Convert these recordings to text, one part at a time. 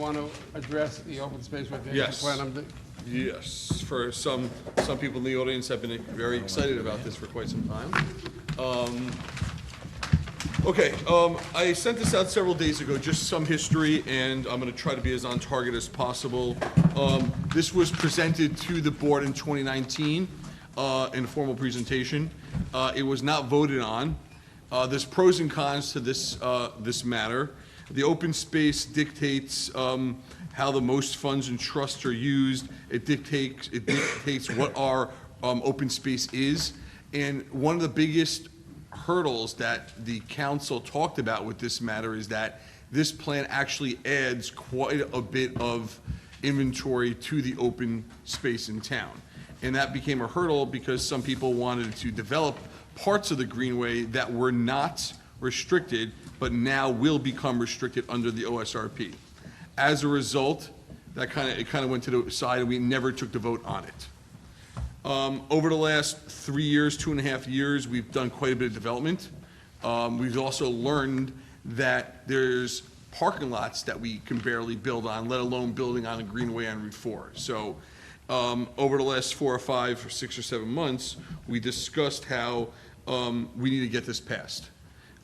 want to address the open space recreation Yes. plan? Yes, for some people in the audience have been very excited about this for quite some time. Okay, I sent this out several days ago, just some history, and I'm going to try to be as on target as possible. This was presented to the board in 2019 in a formal presentation. It was not voted on. There's pros and cons to this matter. The open space dictates how the most funds and trusts are used. It dictates what our open space is. And one of the biggest hurdles that the council talked about with this matter is that this plan actually adds quite a bit of inventory to the open space in town. And that became a hurdle because some people wanted to develop parts of the greenway that were not restricted, but now will become restricted under the OSRP. As a result, it kind of went to the side, and we never took the vote on it. Over the last 3 years, 2.5 years, we've done quite a bit of development. We've also learned that there's parking lots that we can barely build on, let alone building on a greenway on Route 4. So over the last 4 or 5 or 6 or 7 months, we discussed how we need to get this passed.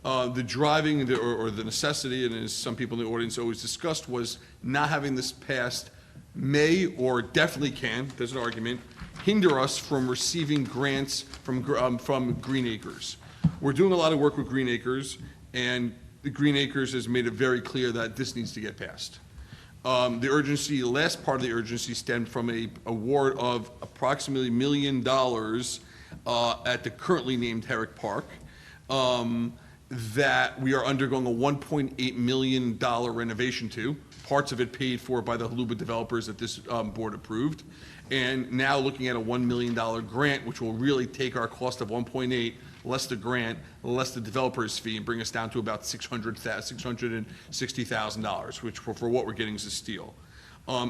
The driving or the necessity, and as some people in the audience always discussed, was not having this passed may or definitely can, there's an argument, hinder us from receiving grants from Green Acres. We're doing a lot of work with Green Acres, and the Green Acres has made it very clear that this needs to get passed. The urgency, the last part of the urgency stemmed from a award of approximately $1 million at the currently named Herrick Park, that we are undergoing a $1.8 million renovation to, parts of it paid for by the Haluba developers that this board approved, and now looking at a $1 million grant, which will really take our cost of 1.8, less the grant, less the developer's fee, and bring us down to about $660,000, which for what we're getting is a steal.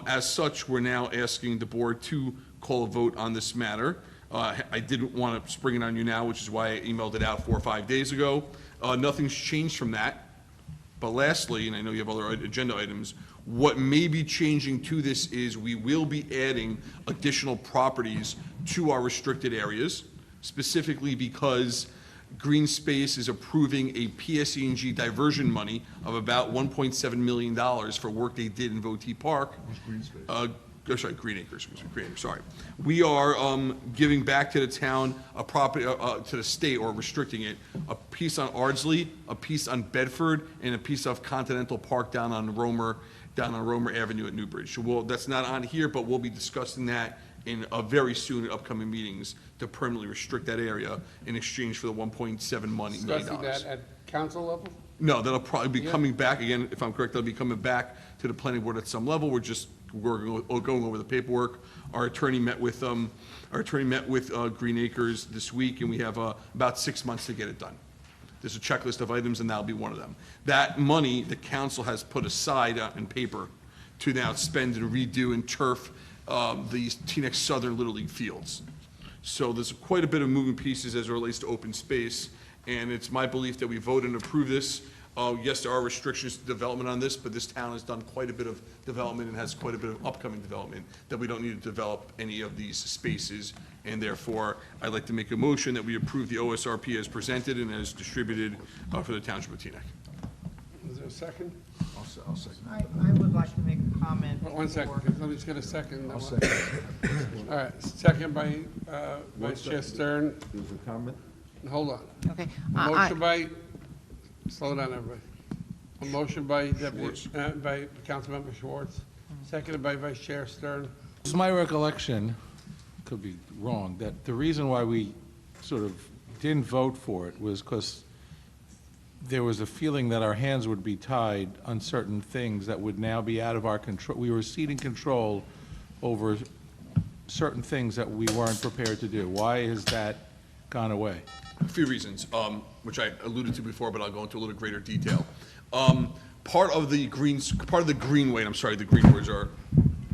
As such, we're now asking the board to call a vote on this matter. I didn't want to spring it on you now, which is why I emailed it out 4 or 5 days ago. Nothing's changed from that. But lastly, and I know you have other agenda items, what may be changing to this is we will be adding additional properties to our restricted areas, specifically because Green Space is approving a PSE&G diversion money of about $1.7 million for work they did in Votee Park. Green Space? Green Acres, sorry. We are giving back to the town a property, to the state, or restricting it, a piece on Ardsley, a piece on Bedford, and a piece of Continental Park down on Romer Avenue at Newbridge. So that's not on here, but we'll be discussing that in very soon in upcoming meetings to permanently restrict that area in exchange for the $1.7 million. Discussing that at council level? No, that'll probably be coming back, again, if I'm correct, that'll be coming back to the planning board at some level. We're going over the paperwork. Our attorney met with Green Acres this week, and we have about 6 months to get it done. There's a checklist of items, and that'll be one of them. That money, the council has put aside in paper to now spend and redo and turf these Teaneck Southern Little League fields. So there's quite a bit of moving pieces as it relates to open space, and it's my belief that we vote and approve this. Yes, there are restrictions to development on this, but this town has done quite a bit of development and has quite a bit of upcoming development that we don't need to develop any of these spaces, and therefore, I'd like to make a motion that we approve the OSRP as presented and as distributed for the Township of Teaneck. Is there a second? I'll second. I would like to make a comment. One second, before- let me just get a second. I'll second. All right, second by Vice Chair Stern. There's a comment? Hold on. Okay. A motion by, slow down, everybody. A motion by by Councilmember Schwartz, seconded by Vice Chair Stern. It's my recollection, could be wrong, that the reason why we sort of didn't vote for it was because there was a feeling that our hands would be tied on certain things that would now be out of our control. We were ceding control over certain things that we weren't prepared to do. Why has that gone away? A few reasons, which I alluded to before, but I'll go into a little greater detail. Part of the greenway, I'm sorry, the green words are,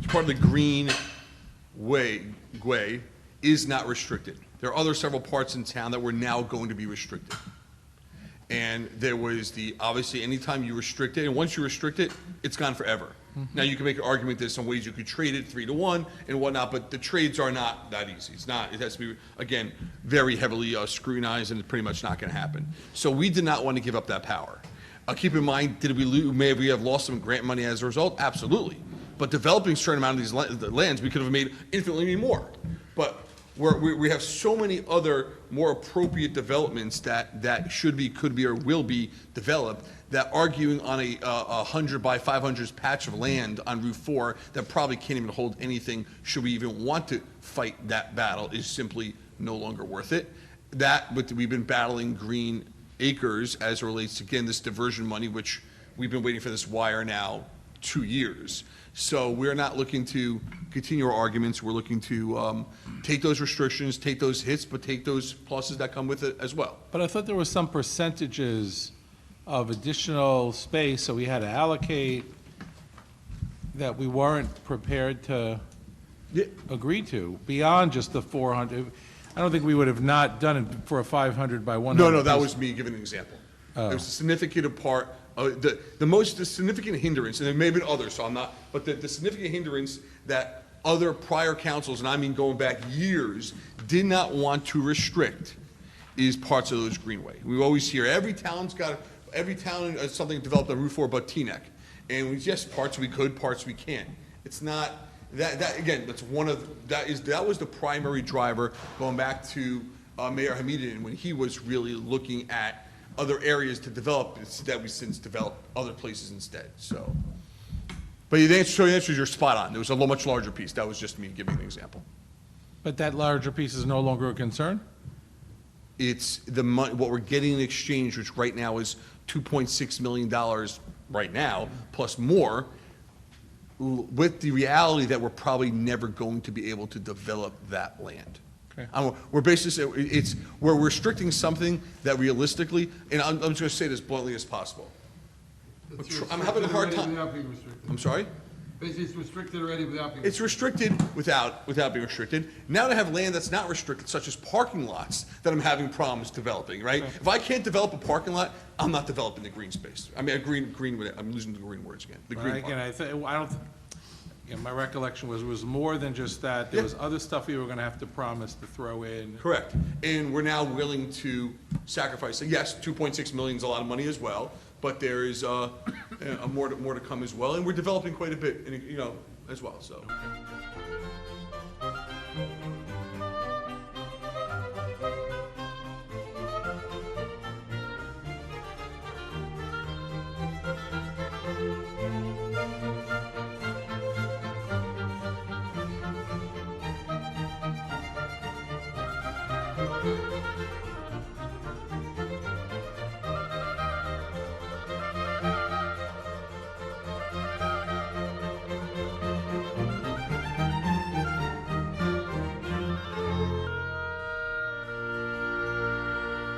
part of the greenway is not restricted. There are several parts in town that were now going to be restricted. And there was obviously, anytime you restrict it, and once you restrict it, it's gone forever. Now, you can make an argument there's some ways you could trade it 3-to-1 and whatnot, but the trades are not that easy. It has to be, again, very heavily scrutinized, and it's pretty much not gonna happen. So we did not want to give up that power. Keep in mind, may we have lost some grant money as a result? Absolutely. But developing a certain amount of these lands, we could have made infinitely more. But we have so many other more appropriate developments that could be, or will be developed, that arguing on a 100 by 500 patch of land on Route 4 that probably can't even hold anything, should we even want to fight that battle, is simply no longer worth it. We've been battling green acres as it relates to, again, this diversion money, which we've been waiting for this wire now 2 years. So we're not looking to continue our arguments. We're looking to take those restrictions, take those hits, but take those pluses that come with it as well. But I thought there was some percentages of additional space, so we had to allocate, that we weren't prepared to agree to, beyond just the 400. I don't think we would have not done it for a 500 by 100. No, that was me giving an example. It was a significant part, the significant hindrance, and there may have been others, so I'm not, but the significant hindrance that other prior councils, and I mean going back years, did not want to restrict is parts of those greenway. We always hear every town has something developed on Route 4 but Teaneck. And yes, parts we could, parts we can't. It's not, that again, that was the primary driver going back to Mayor Hamidin when he was really looking at other areas to develop that we since developed other places instead, so. But the answer, you're spot on. There was a much larger piece. That was just me giving an example. But that larger piece is no longer a concern? It's the money, what we're getting in exchange, which right now is $2.6 million right now, plus more, with the reality that we're probably never going to be able to develop that land. Okay. We're basically, we're restricting something that realistically, and I'm just gonna say this bluntly as possible. I'm having a hard time. Without being restricted. I'm sorry? Basically, it's restricted already without being. It's restricted without being restricted. Now to have land that's not restricted, such as parking lots, that I'm having problems developing, right? If I can't develop a parking lot, I'm not developing the green space. I mean, I'm losing the green words again. The green part. Again, my recollection was more than just that. There was other stuff we were gonna have to promise to throw in. Correct. And we're now willing to sacrifice, yes, 2.6 million is a lot of money as well, but there is more to come as well, and we're developing quite a bit, as well, so.